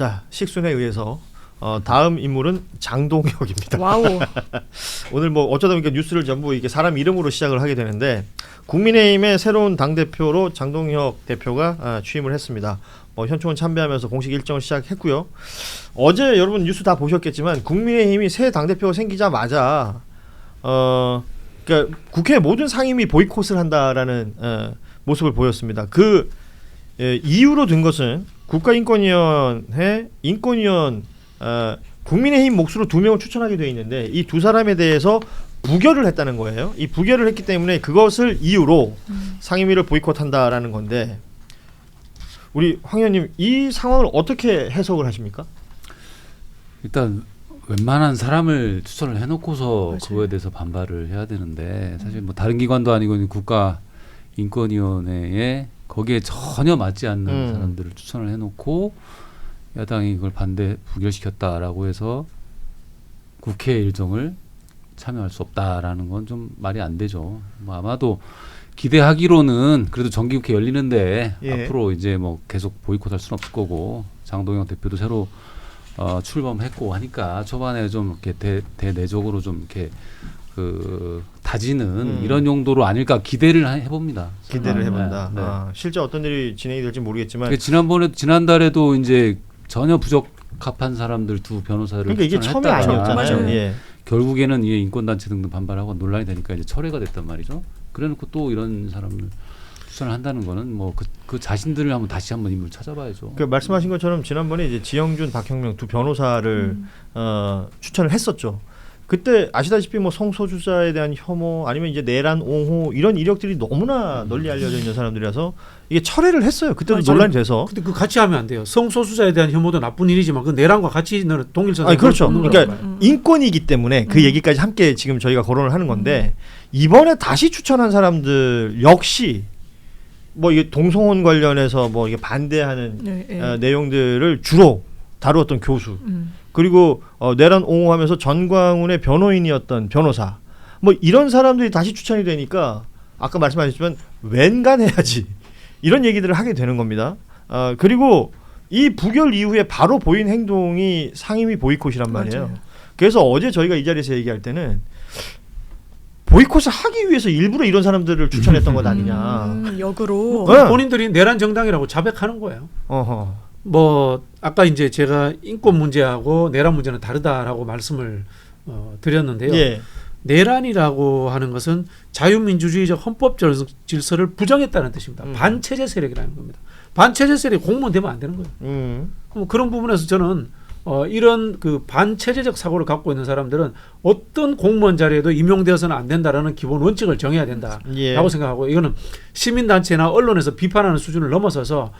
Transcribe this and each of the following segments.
자, 식순에 의해서 다음 인물은 장동혁입니다. 와우. 오늘 뭐 어쩌다 보니까 뉴스를 전부 이게 사람 이름으로 시작을 하게 되는데 국민의힘의 새로운 당 대표로 장동혁 대표가 취임을 했습니다. 현충원 참배하면서 공식 일정을 시작했고요. 어제 여러분 뉴스 다 보셨겠지만 국민의힘이 새 당 대표가 생기자마자 그러니까 국회 모든 상임위 보이콧을 한다라는 모습을 보였습니다. 그 이유로 든 것은 국가인권위원회 인권위원 국민의힘 몫으로 2명을 추천하게 돼 있는데 이 두 사람에 대해서 부결을 했다는 거예요. 이 부결을 했기 때문에 그것을 이유로 상임위를 보이콧한다라는 건데 우리 황 의원님 이 상황을 어떻게 해석을 하십니까? 일단 웬만한 사람을 추천을 해놓고서 맞아요. 그거에 대해서 반발을 해야 되는데 사실 뭐 다른 기관도 아니고 국가인권위원회에 거기에 전혀 맞지 않는 사람들을 추천을 해놓고 야당이 이걸 부결시켰다라고 해서 국회 일정을 참여할 수 없다라는 건 좀 말이 안 되죠. 뭐 아마도 기대하기로는 그래도 정기국회 열리는데 앞으로 이제 뭐 계속 보이콧할 수는 없을 거고 장동혁 대표도 새로 출범했고 하니까 초반에 좀 이렇게 대내적으로 좀 이렇게 다지는 이런 용도로 아닐까 기대를 해봅니다. 기대를 해본다. 네. 실제 어떤 일이 진행이 될지 모르겠지만 지난달에도 이제 전혀 부적합한 사람들 두 변호사를 그러니까 이게 처음이 아니었잖아요. 예. 결국에는 이 인권단체 등등 반발하고 논란이 되니까 이제 철회가 됐단 말이죠. 그래놓고 또 이런 사람을 추천을 한다는 거는 뭐 그 자신들을 다시 한번 인물 찾아봐야죠. 그 말씀하신 것처럼 지난번에 이제 지영준, 박형명 두 변호사를 추천을 했었죠. 그때 아시다시피 뭐 성소수자에 대한 혐오 아니면 이제 내란 옹호 이런 이력들이 너무나 널리 알려져 있는 사람들이라서 이게 철회를 했어요. 그때도 논란이 돼서. 근데 그 같이 하면 안 돼요. 성소수자에 대한 혐오도 나쁜 일이지만 그 내란과 같이 동일선에. 그렇죠. 그러니까 인권이기 때문에 그 얘기까지 함께 지금 저희가 거론을 하는 건데 이번에 다시 추천한 사람들 역시 뭐 이게 동성혼 관련해서 뭐 이게 반대하는 내용들을 주로 다루었던 교수. 그리고 내란 옹호하면서 전광훈의 변호인이었던 변호사 뭐 이런 사람들이 다시 추천이 되니까 아까 말씀하셨지만 웬간해야지 이런 얘기들을 하게 되는 겁니다. 그리고 이 부결 이후에 바로 보인 행동이 상임위 보이콧이란 말이에요. 맞아요. 그래서 어제 저희가 이 자리에서 얘기할 때는 보이콧을 하기 위해서 일부러 이런 사람들을 추천했던 것 아니냐. 역으로. 본인들이 내란 정당이라고 자백하는 거예요. 어허. 뭐 아까 이제 제가 인권 문제하고 내란 문제는 다르다라고 말씀을 드렸는데요. 예. 내란이라고 하는 것은 자유민주주의적 헌법 질서를 부정했다는 뜻입니다. 반체제 세력이라는 겁니다. 반체제 세력이 공무원 되면 안 되는 거예요. 그럼 그런 부분에서 저는 이런 그 반체제적 사고를 갖고 있는 사람들은 어떤 공무원 자리에도 임용되어서는 안 된다라는 기본 원칙을 정해야 된다라고 생각하고 이거는 시민단체나 언론에서 비판하는 수준을 넘어서서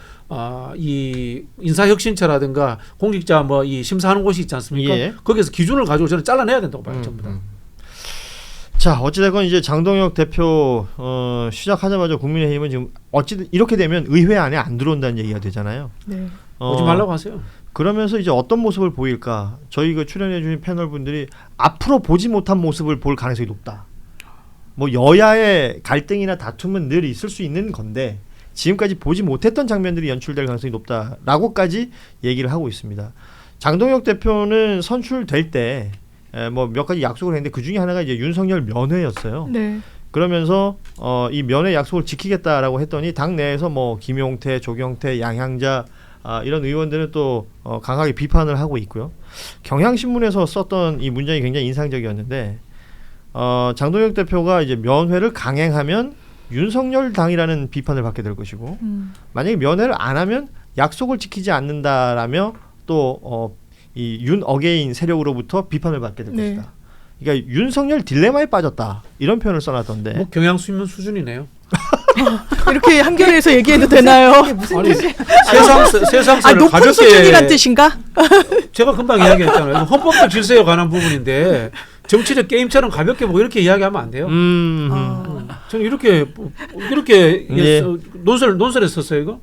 이 인사혁신처라든가 공직자 뭐 이 심사하는 곳이 있지 않습니까? 거기에서 기준을 가지고 저는 잘라내야 된다고 봐요. 전부 다. 자, 어찌됐건 이제 장동혁 대표 시작하자마자 국민의힘은 지금 어찌 이렇게 되면 의회 안에 안 들어온다는 얘기가 되잖아요. 네. 오지 말라고 하세요. 그러면서 이제 어떤 모습을 보일까? 저희 그 출연해 주신 패널 분들이 앞으로 보지 못한 모습을 볼 가능성이 높다. 뭐 여야의 갈등이나 다툼은 늘 있을 수 있는 건데 지금까지 보지 못했던 장면들이 연출될 가능성이 높다라고까지 얘기를 하고 있습니다. 장동혁 대표는 선출될 때 뭐 몇 가지 약속을 했는데 그 중에 하나가 이제 윤석열 면회였어요. 네. 그러면서 이 면회 약속을 지키겠다라고 했더니 당 내에서 뭐 김용태, 조경태, 양향자 이런 의원들은 또 강하게 비판을 하고 있고요. 경향신문에서 썼던 이 문장이 굉장히 인상적이었는데 장동혁 대표가 이제 면회를 강행하면 윤석열 당이라는 비판을 받게 될 것이고 만약에 면회를 안 하면 약속을 지키지 않는다라며 또 이 윤 어게인 세력으로부터 비판을 받게 될 것이다. 그러니까 윤석열 딜레마에 빠졌다 이런 표현을 써놨던데. 뭐 경향신문 수준이네요. 이렇게 한겨레에서 얘기해도 되나요? 무슨 뜻이야? 세상사를 높은 가볍게 수준이란 뜻인가? 제가 금방 이야기했잖아요. 헌법적 질서에 관한 부분인데 정치적 게임처럼 가볍게 뭐 이렇게 이야기하면 안 돼요. 저는 이렇게 논설했었어요 이거.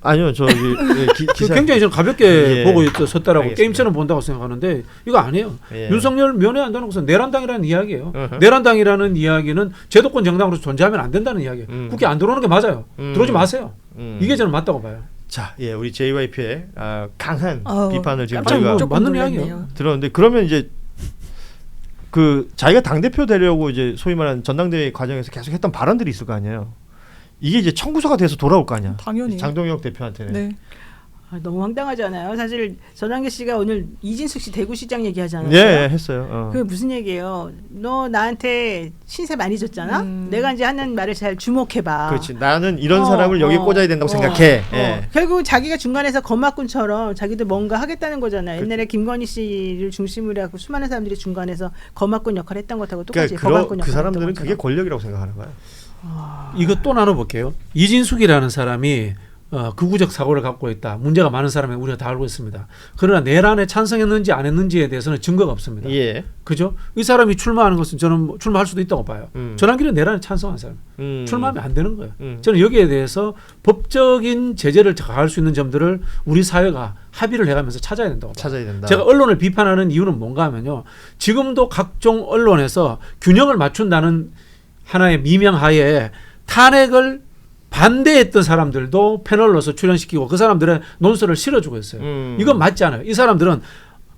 아니요, 저기 기사 굉장히 저는 가볍게 보고 섰다라고 알겠습니다. 게임처럼 본다고 생각하는데 이거 아니에요. 윤석열 면회한다는 것은 내란당이라는 이야기예요. 어허. 내란당이라는 이야기는 제도권 정당으로서 존재하면 안 된다는 이야기예요. 국회 안 들어오는 게 맞아요. 들어오지 마세요. 이게 저는 맞다고 봐요. 자, 예, 우리 JYP의 강한 아우, 비판을 지금 깜짝 저희가 조금 맞는 놀랐네요. 이야기예요. 들었는데 그러면 이제 그 자기가 당 대표 되려고 이제 소위 말하는 전당대회 과정에서 계속 했던 발언들이 있을 거 아니에요. 이게 이제 청구서가 돼서 돌아올 거 아니야. 당연히. 장동혁 대표한테는. 네. 너무 황당하잖아요. 사실 전환기 씨가 오늘 이진숙 씨 대구시장 얘기하잖아요. 예, 했어요. 그게 무슨 얘기예요? 너 나한테 신세 많이 줬잖아. 내가 이제 하는 말을 잘 주목해봐. 그렇지. 나는 이런 사람을 여기 꽂아야 된다고 생각해. 예. 결국 자기가 중간에서 거막꾼처럼 자기도 뭔가 하겠다는 거잖아요. 옛날에 김건희 씨를 중심으로 하고 수많은 사람들이 중간에서 거막꾼 역할을 했던 것하고 똑같이 거막꾼 그 역할을 사람들은 했던 그게 것처럼. 권력이라고 생각하는 거야. 이거 또 나눠볼게요. 이진숙이라는 사람이 극우적 사고를 갖고 있다. 문제가 많은 사람이 우리가 다 알고 있습니다. 그러나 내란에 찬성했는지 안 했는지에 대해서는 증거가 없습니다. 예. 그죠? 이 사람이 출마하는 것은 저는 출마할 수도 있다고 봐요. 전환기는 내란에 찬성한 사람. 출마하면 안 되는 거예요. 저는 여기에 대해서 법적인 제재를 가할 수 있는 점들을 우리 사회가 합의를 해가면서 찾아야 된다고 봐요. 찾아야 된다. 제가 언론을 비판하는 이유는 뭔가 하면요. 지금도 각종 언론에서 균형을 맞춘다는 하나의 미명하에 탄핵을 반대했던 사람들도 패널로서 출연시키고 그 사람들의 논설을 실어주고 있어요. 이건 맞지 않아요. 이 사람들은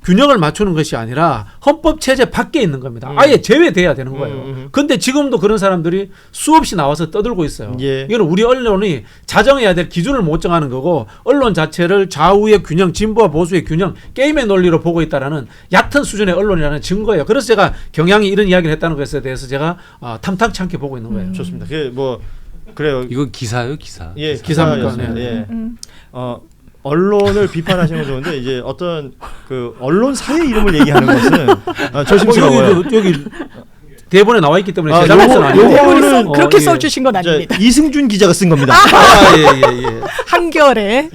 균형을 맞추는 것이 아니라 헌법 체제 밖에 있는 겁니다. 아예 제외돼야 되는 거예요. 그런데 지금도 그런 사람들이 수없이 나와서 떠들고 있어요. 예. 이건 우리 언론이 자정해야 될 기준을 못 정하는 거고 언론 자체를 좌우의 균형, 진보와 보수의 균형, 게임의 논리로 보고 있다라는 얕은 수준의 언론이라는 증거예요. 그래서 제가 경향이 이런 이야기를 했다는 것에 대해서 제가 탐탁치 않게 보고 있는 거예요. 좋습니다. 그 뭐 그래요. 이거 기사예요, 기사. 예, 기사입니까? 기사였습니다. 네. 예. 언론을 비판하시는 건 좋은데 이제 어떤 그 언론사의 이름을 얘기하는 것은 조심스러워요. 여기 대본에 나와 있기 때문에 제 요거- 잘못은 아니에요. 요거는 그렇게 예. 써주신 건 아닙니다. 이승준 기자가 쓴 겁니다. 예. 한결에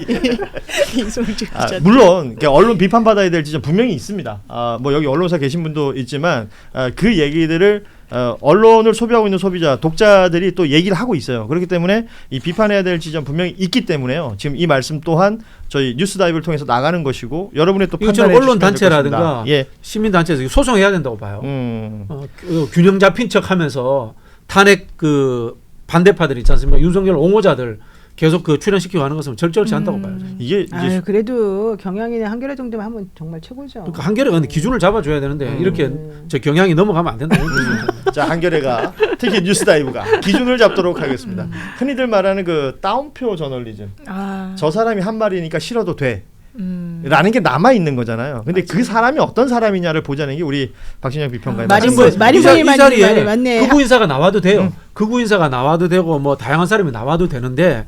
이승준 기자. 물론 언론 비판받아야 될 지점 분명히 있습니다. 뭐 여기 언론사 계신 분도 있지만 그 얘기들을 언론을 소비하고 있는 소비자, 독자들이 또 얘기를 하고 있어요. 그렇기 때문에 이 비판해야 될 지점 분명히 있기 때문에요. 지금 이 말씀 또한 저희 뉴스다이브를 통해서 나가는 것이고 여러분의 또 이거 판단해 저는 언론 주시면 될 단체라든가 것입니다. 예. 시민 단체에서 소송해야 된다고 봐요. 균형 잡힌 척하면서 탄핵 그 반대파들 있지 않습니까? 윤석열 옹호자들 계속 그 출연시키고 하는 것은 절절치 않다고 봐요. 이게 이제 아유, 그래도 경향이나 한겨레 정도만 하면 정말 최고죠. 그러니까 한겨레가 근데 기준을 잡아줘야 되는데 이렇게 저 경향이 넘어가면 안 된다. 자, 한겨레가 특히 뉴스다이브가 기준을 잡도록 하겠습니다. 흔히들 말하는 그 따옴표 저널리즘. 저 사람이 한 말이니까 싫어도 돼. 라는 게 남아 있는 거잖아요. 근데 그 사람이 어떤 사람이냐를 보자는 게 우리 박신영 비평가의 말이 이 말이 자리에 맞네. 극우 인사가 나와도 돼요. 극우 인사가 나와도 되고 뭐 다양한 사람이 나와도 되는데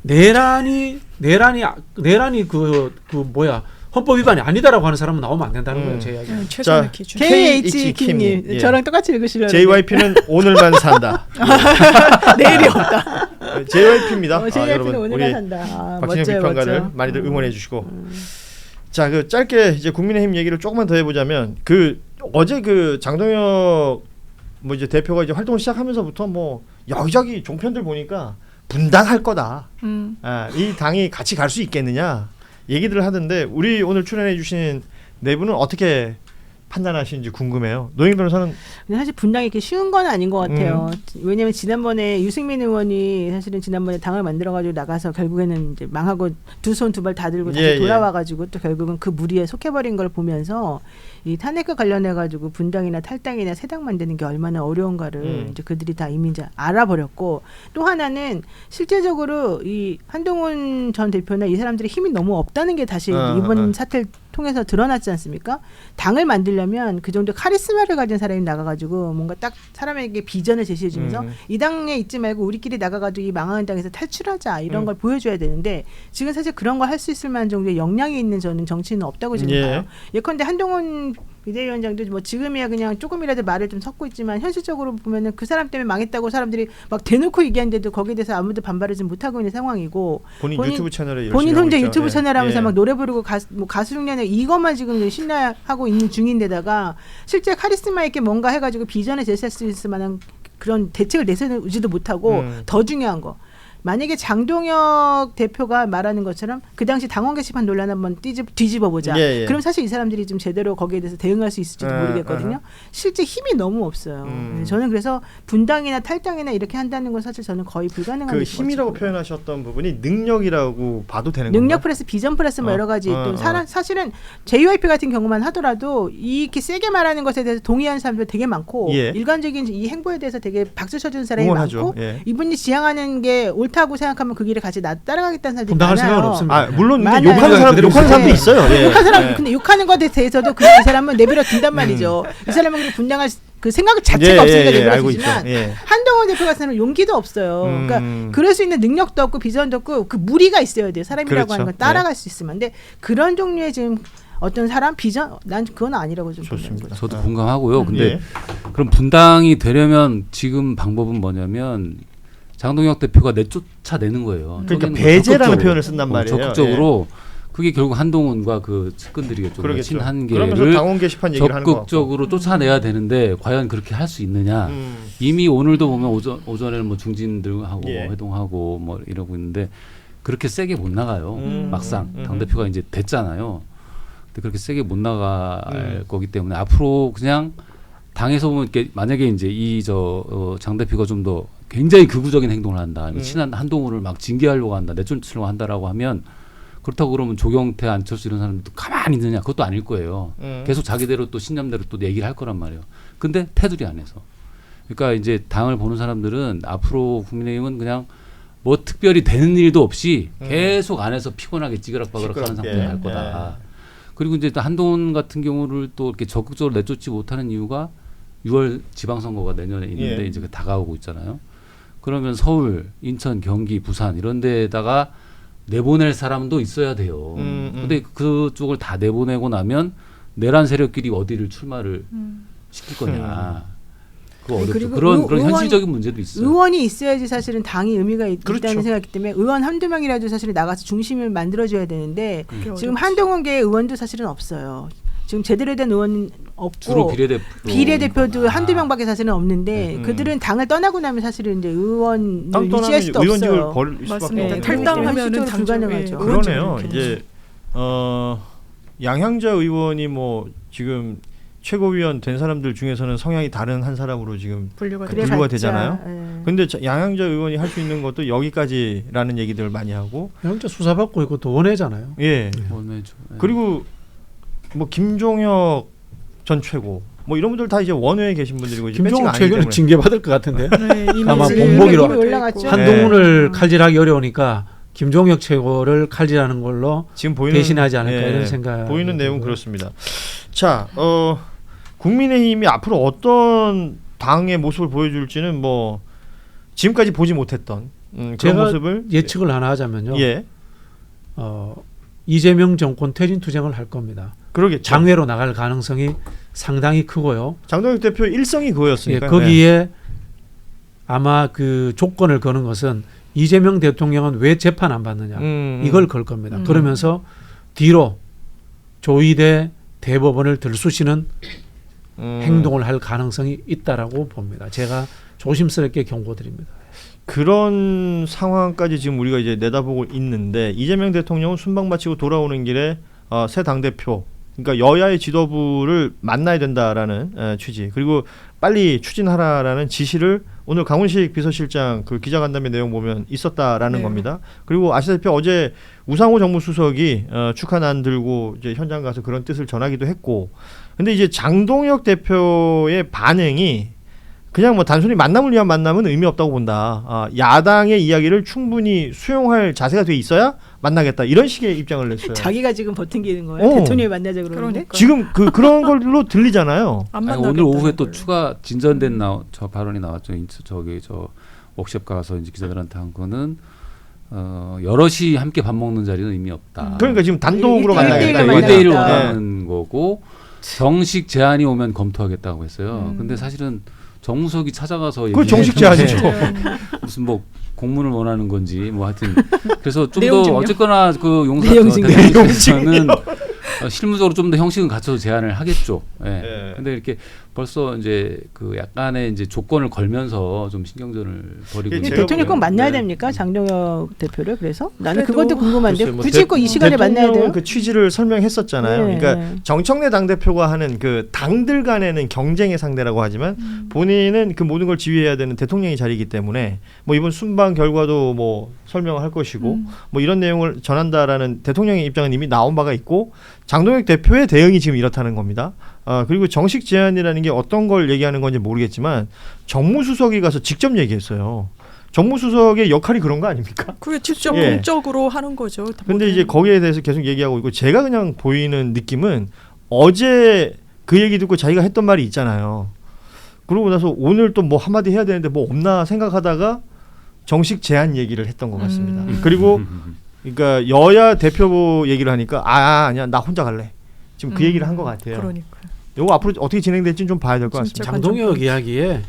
내란이 그 뭐야 헌법 위반이 아니다라고 하는 사람은 나오면 안 된다는 거예요. 제 이야기. 최선의 기준. KH 김님. 김님 저랑 똑같이 읽으시려고 JYP는 오늘만 산다. 내일이 없다. JYP입니다. JYP는 여러분 오늘만 우리 산다. 박신영 멋져요, 비평가를 멋져. 많이들 응원해 주시고. 자, 그 짧게 이제 국민의힘 얘기를 조금만 더 해보자면 그 어제 그 장동혁 뭐 이제 대표가 이제 활동을 시작하면서부터 뭐 여기저기 종편들 보니까 분당할 거다. 이 당이 같이 갈 수 있겠느냐 얘기들을 하던데 우리 오늘 출연해 주신 네 분은 어떻게 판단하시는지 궁금해요. 노영 변호사는 근데 사실 분당이 이렇게 쉬운 건 아닌 것 같아요. 왜냐하면 지난번에 유승민 의원이 사실은 지난번에 당을 만들어가지고 나가서 결국에는 이제 망하고 두 손 두 발 다 들고 다시 돌아와가지고 또 결국은 그 무리에 속해버린 걸 보면서 이 탄핵과 관련해가지고 분당이나 탈당이나 새당 만드는 게 얼마나 어려운가를 이제 그들이 다 이미 이제 알아버렸고 또 하나는 실제적으로 이 한동훈 전 대표나 이 사람들의 힘이 너무 없다는 게 다시 이번 사태를 통해서 드러났지 않습니까? 당을 만들려면 그 정도 카리스마를 가진 사람이 나가가지고 뭔가 딱 사람에게 비전을 제시해주면서 이 당에 있지 말고 우리끼리 나가가지고 이 망하는 당에서 탈출하자 이런 걸 보여줘야 되는데 지금 사실 그런 걸 할 수 있을 만한 정도의 역량이 있는 저는 정치인은 없다고 지금 봐요. 예컨대 한동훈 비대위원장도 뭐 지금이야 그냥 조금이라도 말을 좀 섞고 있지만 현실적으로 보면은 그 사람 때문에 망했다고 사람들이 막 대놓고 얘기하는데도 거기에 대해서 아무도 반발하지 못하고 있는 상황이고 본인 유튜브 채널에 본인 혼자 있죠. 유튜브 예. 채널 하면서 예. 막 노래 부르고 가수 흉내내 이것만 지금 신나하고 있는 중인데다가 실제 카리스마 있게 뭔가 해가지고 비전을 제시할 수 있을 만한 그런 대책을 내세우지도 못하고 더 중요한 거 만약에 장동혁 대표가 말하는 것처럼 그 당시 당원 게시판 논란 한번 뒤집어 보자. 예, 예. 그럼 사실 이 사람들이 좀 제대로 거기에 대해서 대응할 수 있을지도 모르겠거든요. 실제 힘이 너무 없어요. 저는 그래서 분당이나 탈당이나 이렇게 한다는 건 사실 저는 거의 불가능한 그 힘이라고 표현하셨던 부분이 능력이라고 봐도 되는 건가요? 능력 플러스 비전 플러스 뭐 여러 가지 또 사실은 JYP 같은 경우만 하더라도 이렇게 세게 말하는 것에 대해서 동의하는 사람들 되게 많고 예. 일관적인 이 행보에 대해서 되게 박수 쳐주는 사람이 응원하죠. 많고 예. 이분이 지향하는 게 옳다고 생각하면 그 길에 같이 따라가겠다는 사람들이 분당할 많아요. 생각은 없습니다. 아, 물론 이제 많아요. 욕하는 사람도 있어요. 예. 욕하는 사람 예. 근데 욕하는 것에 대해서도 그냥 이 사람은 내버려 둔단 말이죠. 이 사람은 그냥 분당할 그 생각 자체가 없으니까 내버려 알고 두지만 있죠. 예. 한동훈 대표 같은 사람은 용기도 없어요. 그러니까 그럴 수 있는 능력도 없고 비전도 없고 그 무리가 있어야 돼요. 사람이라고 그렇죠. 하는 건 따라갈 수 있으면. 근데 그런 종류의 지금 어떤 사람 비전 난 그건 아니라고 좀 좋습니다. 보는 저도 공감하고요. 근데 예. 그럼 분당이 되려면 지금 방법은 뭐냐면 장동혁 대표가 내쫓아내는 거예요. 그러니까 쫓아내는 배제라는 적극적으로. 표현을 쓴단 말이에요. 적극적으로 그게 결국 한동훈과 그 측근들이겠죠. 그러겠죠. 그러면서 친한계를 당원 게시판 얘기를 하는 거 적극적으로 쫓아내야 되는데 과연 그렇게 할 수 있느냐? 이미 오늘도 보면 오전에 뭐 중진들하고 예. 회동하고 뭐 이러고 있는데 그렇게 세게 못 나가요. 막상 당 대표가 이제 됐잖아요. 근데 그렇게 세게 못 나갈 거기 때문에 앞으로 그냥 당에서 보면 이렇게 만약에 이제 장 대표가 좀 더 굉장히 극우적인 행동을 한다. 친한 한동훈을 막 징계하려고 한다. 내쫓으려고 한다라고 하면 그렇다고 그러면 조경태, 안철수 이런 사람들도 가만히 있느냐? 그것도 아닐 거예요. 계속 자기대로 또 신념대로 또 얘기를 할 거란 말이에요. 근데 테두리 안에서. 그러니까 이제 당을 보는 사람들은 앞으로 국민의힘은 그냥 뭐 특별히 되는 일도 없이 계속 안에서 피곤하게 찌그락바그락 하는 상태가 갈 거다. 그리고 이제 또 한동훈 같은 경우를 또 이렇게 적극적으로 내쫓지 못하는 이유가 6월 지방선거가 내년에 있는데 예. 이제 다가오고 있잖아요. 그러면 서울, 인천, 경기, 부산 이런 데다가 내보낼 사람도 있어야 돼요. 근데 그쪽을 다 내보내고 나면 내란 세력끼리 어디를 출마를 시킬 거냐. 그거 어렵죠. 그리고 그런 현실적인 문제도 있어요. 의원이 있어야지 사실은 당이 의미가 그렇죠. 있다는 생각이기 때문에 의원 한두 명이라도 사실은 나가서 중심을 만들어줘야 되는데 지금 한동훈계 의원도 사실은 없어요. 지금 제대로 된 의원 없고 주로 비례대표도 한두 명밖에 사실은 없는데 그들은 당을 떠나고 나면 사실은 이제 의원을 땅 유지할 수도 의원직을 없어요. 버릴 수밖에 맞습니다. 없는 탈당하면은 현실적으로 불가능하죠. 그러네요. 이제 양향자 의원이 뭐 지금 최고위원 된 사람들 중에서는 성향이 다른 한 사람으로 지금 분류가 그래 분류가 봤자, 되잖아요. 예. 근데 양향자 의원이 할 수 있는 것도 여기까지라는 얘기들을 많이 하고 영장 수사받고 있고 또 원해잖아요. 예. 원해죠. 예. 그리고 뭐 김종혁 전 최고 뭐 이런 분들 다 이제 원외에 계신 분들이고 이제 배치가 김종욱 아니기 최근에 때문에 징계받을 것 같은데. 네, 이미 아마 지금 본보기로 이미 올라갔죠. 한동훈을 칼질하기 어려우니까 김종혁 최고를 칼질하는 걸로 지금 보이는 대신하지 않을까 이런 생각. 보이는 내용 그렇습니다. 자, 국민의힘이 앞으로 어떤 당의 모습을 보여줄지는 뭐 지금까지 보지 못했던 그런 제가 모습을 예측을 하나 하자면요. 예, 이재명 정권 퇴진 투쟁을 할 겁니다. 그러겠죠. 장외로 나갈 가능성이 상당히 크고요. 장동혁 대표 일성이 예, 그거였으니까. 거기에 아마 그 조건을 거는 것은 이재명 대통령은 왜 재판 안 받느냐 이걸 걸 겁니다. 그러면서 뒤로 조의대 대법원을 들쑤시는 행동을 할 가능성이 있다라고 봅니다. 제가 조심스럽게 경고드립니다. 그런 상황까지 지금 우리가 이제 내다보고 있는데 이재명 대통령은 순방 마치고 돌아오는 길에 새 당대표 그러니까 여야의 지도부를 만나야 된다라는 취지 그리고 빨리 추진하라라는 지시를 오늘 강훈식 비서실장 그 기자간담회 내용 보면 있었다라는 겁니다. 그리고 아시다시피 어제 우상호 정무수석이 축하난 들고 이제 현장 가서 그런 뜻을 전하기도 했고 근데 이제 장동혁 대표의 반응이 그냥 뭐 단순히 만남을 위한 만남은 의미 없다고 본다. 야당의 이야기를 충분히 수용할 자세가 돼 있어야 만나겠다. 이런 식의 입장을 냈어요. 자기가 지금 버팅기는 거예요. 대통령이 만나자 그러는데. 그러니까. 지금 그런 걸로 들리잖아요. 안 아니, 만나겠다는 오늘 오후에 또 거예요. 추가 진전된 저 발언이 나왔죠. 저기 저 워크숍 가서 이제 기자들한테 한 거는 여럿이 함께 밥 먹는 자리는 의미 없다. 그러니까 지금 단독으로 일대일로 만나겠다. 만나겠다. 1대1을 네. 원하는 거고 정식 제안이 오면 검토하겠다고 했어요. 근데 사실은 정무석이 찾아가서 그 정식 얘기했는데 제안이죠. 무슨 뭐 공문을 원하는 건지 뭐 하여튼 그래서 좀 내용 더 증명? 어쨌거나 그 내용 증명. 대통령실에서는 실무적으로 좀 더 형식은 갖춰서 제안을 하겠죠. 예. 예. 근데 이렇게 벌써 이제 그 약간의 이제 조건을 걸면서 좀 신경전을 벌이고 이게 있는 대통령 꼭 거고요. 만나야 네. 됩니까? 장동혁 대표를 그래서 나는 그래도 그것도 궁금한데 글쎄요, 뭐 굳이 꼭 이 시간에 만나야 대통령은 돼요? 그 취지를 설명했었잖아요. 네. 그러니까 정청래 당대표가 하는 그 당들 간에는 경쟁의 상대라고 하지만 본인은 그 모든 걸 지휘해야 되는 대통령의 자리이기 때문에 뭐 이번 순방 결과도 뭐 설명을 할 것이고 뭐 이런 내용을 전한다라는 대통령의 입장은 이미 나온 바가 있고 장동혁 대표의 대응이 지금 이렇다는 겁니다. 그리고 정식 제안이라는 게 어떤 걸 얘기하는 건지 모르겠지만 정무수석이 가서 직접 얘기했어요. 정무수석의 역할이 그런 거 아닙니까? 그게 직접 예. 공적으로 하는 거죠. 근데 이제 거기에 대해서 계속 얘기하고 있고 제가 그냥 보이는 느낌은 어제 그 얘기 듣고 자기가 했던 말이 있잖아요. 그러고 나서 오늘 또 뭐 한마디 해야 되는데 뭐 없나 생각하다가 정식 제안 얘기를 했던 것 같습니다. 그리고 그러니까 여야 대표 얘기를 하니까 아니야 나 혼자 갈래. 지금 그 얘기를 한 것 같아요. 그러니까. 요거 앞으로 어떻게 진행될지는 좀 봐야 될 것 같습니다. 진짜 장동혁 이야기에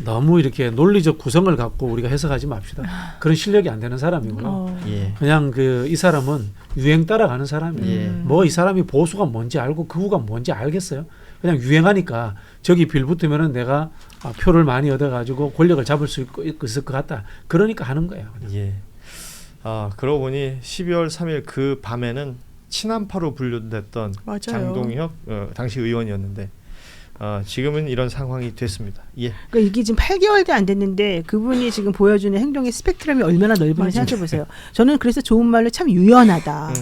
너무 이렇게 논리적 구성을 갖고 우리가 해석하지 맙시다. 그런 실력이 안 되는 사람이고요. 예. 그냥 이 사람은 유행 따라가는 사람이에요. 예. 뭐 이 사람이 보수가 뭔지 알고 극우가 뭔지 알겠어요. 그냥 유행하니까 저기 빌붙으면은 내가 표를 많이 얻어가지고 권력을 잡을 수 있을 것 같다. 그러니까 하는 거예요. 그냥. 예. 그러고 보니 12월 3일 그 밤에는 친한파로 분류됐던 맞아요. 장동혁 당시 의원이었는데 지금은 이런 상황이 됐습니다. 예. 그러니까 이게 지금 8개월도 안 됐는데 그분이 지금 보여주는 행동의 스펙트럼이 얼마나 넓은지 맞아요. 생각해 보세요. 저는 그래서 좋은 말로 참 유연하다.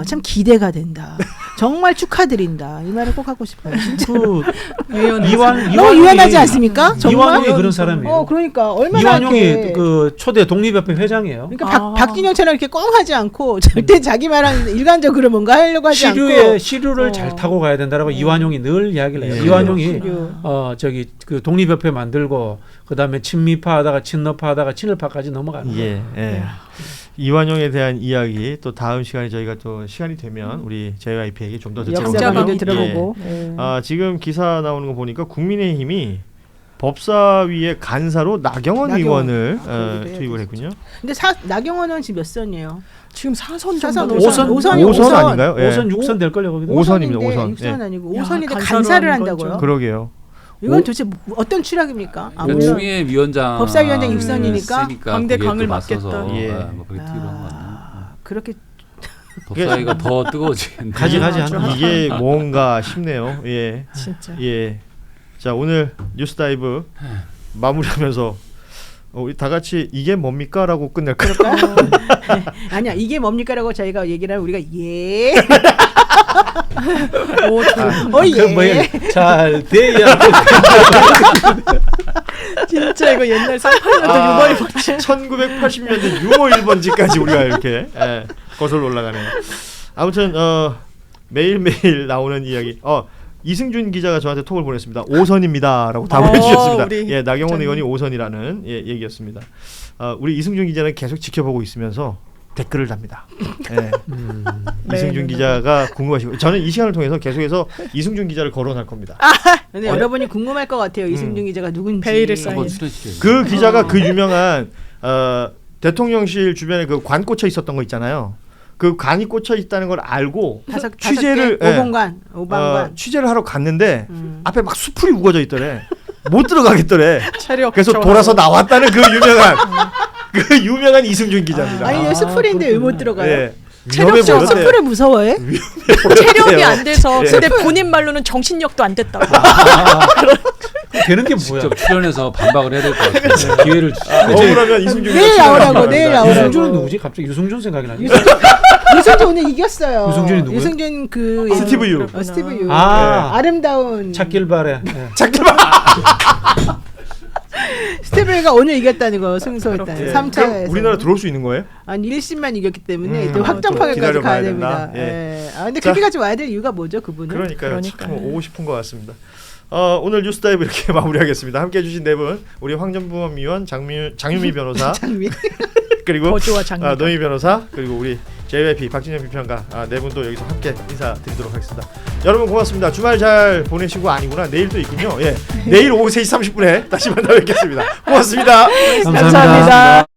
참 기대가 된다. 정말 축하드린다. 이 말을 꼭 하고 싶어요. 진짜. 너무 유연하지 않습니까? 정말? 이완용이 그런 사람이에요. 그러니까 얼마나 이완용이 이렇게 그 초대 독립협회 회장이에요. 그러니까 박진영처럼 이렇게 꽁 하지 않고 절대 자기 말한 일관적으로 뭔가 하려고 하지 않고 시류를 잘 타고 가야 된다라고 이완용이 늘 이야기를 해요. 예. 이완용이 시류. 저기 그 독립협회 만들고 그다음에 친미파하다가 친러파하다가 친일파까지 넘어가는 거예요. 예. 이완용에 대한 이야기 또 다음 시간에 저희가 또 시간이 되면 우리 JYP에게 좀 더 듣도록 역사 들어보고. 얘기도 들어보고. 예. 지금 기사 나오는 거 보니까 국민의힘이 법사위의 간사로 나경원 의원을 거기도 투입을 해야 했군요. 근데 나경원 의원 지금 몇 선이에요? 지금 사선 사선 정도 오선, 오선이 오선 아닌가요? 예. 5선 6선 될 걸요 거기도. 5선입니다. 5선. 6선 아니고 야, 5선인데 간사로 간사를 하는 한다고요? 거죠. 그러게요. 이건 도대체 어떤 추락입니까? 그러니까 추미애 위원장 법사위원장 육선이니까 강대 강을 맞겠다. 예. 뭐 그렇게 그런 거 같네요. 그렇게 법사위가 더 뜨거워지겠네. 가지 하는 이게 뭔가 싶네요. 예. 진짜. 예. 자, 오늘 뉴스 다이브 마무리하면서 우리 다 같이 이게 뭡니까라고 끝낼까요? 아니야 이게 뭡니까라고 저희가 얘기를 하면 우리가 예. 오, 예. 잘 돼야 진짜 이거 옛날 38년도 유머 입었지. 1980년대 유머 1번지까지 우리가 이렇게 거슬러 올라가네요. 아무튼 매일매일 나오는 이야기. 이승준 기자가 저한테 톡을 보냈습니다. 5선입니다라고 답을 해주셨습니다. 예, 나경원 의원이 5선이라는 얘기였습니다. 우리 이승준 기자는 계속 지켜보고 있으면서 댓글을 답니다. 예. 이승준 기자가 궁금하시고 저는 이 시간을 통해서 계속해서 이승준 기자를 거론할 겁니다. 근데 여러분이 궁금할 것 같아요. 이승준 기자가 누군지. 베일을 쌓인. 한번 출연시켜요. 그 기자가 그 유명한 대통령실 주변에 그 관 꽂혀 있었던 거 있잖아요. 그 관이 꽂혀 있다는 걸 알고 취재를 5번관 취재를 하러 갔는데 앞에 막 수풀이 우거져 있더래. 못 들어가겠더래. 체력 그래서 돌아서 나왔다는 그 유명한 이승준 기자입니다. 아니 수풀인데 왜 못 들어가요? 예. 체력적 수풀을 무서워해? 체력이 안 돼서 예. 근데 본인 말로는 정신력도 안 됐다고. 되는 게 뭐야? 직접 출연해서 반박을 해야 될 것 같아요. 기회를 주시죠. 억울하면 이승준 내일 나오라고 내일 나오라고. 유승준은 누구지? 갑자기 유승준 생각이 나네. 유승준 오늘 이겼어요. 유승준이 누구예요? 유승준 그 스티브 유. 스티브 유. 아. 아름다운 찾길 바래. 스티브 유가 오늘 이겼다는 거 승소했다는 예. 3차에서. 그럼 우리나라 들어올 수 있는 거예요? 아니 1심만 이겼기 때문에 또 확정판까지 기다려봐야 가야 된다. 됩니다. 예. 예. 근데 자. 그렇게까지 와야 될 이유가 뭐죠, 그분은? 그러니까요. 참 오고 싶은 것 같습니다. 오늘 뉴스 다이브 이렇게 마무리하겠습니다. 함께해 주신 네 분 우리 황정부원 위원, 장유미 변호사 장미. 그리고 거주와 장미가. 노희 변호사 그리고 우리 JYP 박진영 비평가 네 분도 여기서 함께 인사드리도록 하겠습니다. 여러분 고맙습니다. 주말 잘 보내시고 아니구나 내일 또 있군요. 예, 내일 오후 3시 30분에 다시 만나 뵙겠습니다. 고맙습니다. 감사합니다.